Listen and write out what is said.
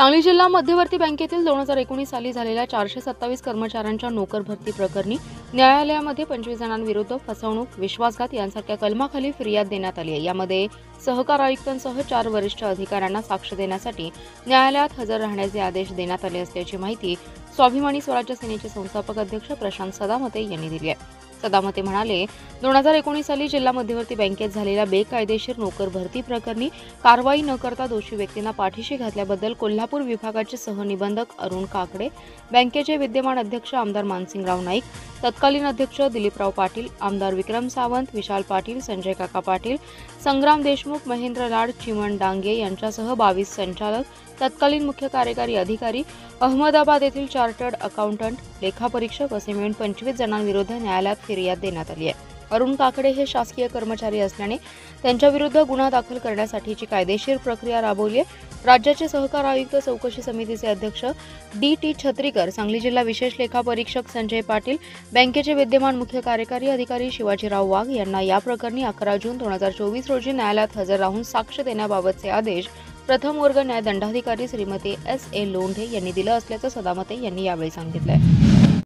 सांगली जिल्हा मध्यवर्ती बँकेतील 2019 साली झालेल्या 427 कर्मचाऱ्यांच्या नोकर भरती प्रकरणी न्यायालयामध्ये 25 जणांविरुद्ध फसवणूक, विश्वासघात यांसारख्या कलमाखाली फिर्याद देण्यात आली आहे। यामध्ये सहकार आयुक्तांसह 4 वरिष्ठ अधिकाऱ्यांना साक्ष देण्यासाठी न्यायालयात हजर राहण्याचे आदेश देण्यात आले असल्याची माहिती स्वाभिमानी स्वराज्य सेनेचे संस्थापक अध्यक्ष प्रशांत सदामते यांनी दिली आहे। सदामते म्हणाले, 2019 साली जिल्हा मध्यवर्ती बँकेत झालेल्या बेकायदेशीर नोकर भरती प्रकरणी कारवाई न करता दोषी व्यक्तींना पाठीशी घातल्याबद्दल कोल्हापूर विभागाचे सहनिबंधक अरुण काकडे, बँकेचे विद्यमान अध्यक्ष आमदार मानसिंगराव नाईक, तत्कालीन अध्यक्ष दिलीपराव पाटील, आमदार विक्रम सावंत, विशाल पाटील, संजय काका पाटील, संग्राम देशमुख, महेंद्र लाड, चिमण डांगे यांच्यासह 22 संचालक, तत्कालीन मुख्य कार्यकारी अधिकारी, अहमदाबाद येथील चार्टर्ड अकाउंटंट, लेखापरीक्षक असे मिळून 25 जणांविरुद्ध न्यायालयात फिर्याद देण्यात आली आहे। अरुण काकडे हे शासकीय कर्मचारी असल्याने त्यांच्याविरुद्ध गुन्हा दाखल करण्यासाठीची कायदेशीर प्रक्रिया राबवली आहे। राज्याचे सहकार आयुक्त चौकशी समितीचे अध्यक्ष डी.टी. छत्रीकर, सांगली जिल्हा विशेष लेखापरीक्षक संजय पाटील, बँकेचे विद्यमान मुख्य कार्यकारी अधिकारी शिवाजीराव वाघ यांना या प्रकरणी 11 जून 2024 रोजी न्यायालयात हजर राहून साक्ष देण्याबाबतचे आदेश प्रथम वर्ग न्याय दंडाधिकारी श्रीमती S.A. लोंढे यांनी दिलं असल्याचं सदामते यांनी यावेळी सांगितलं।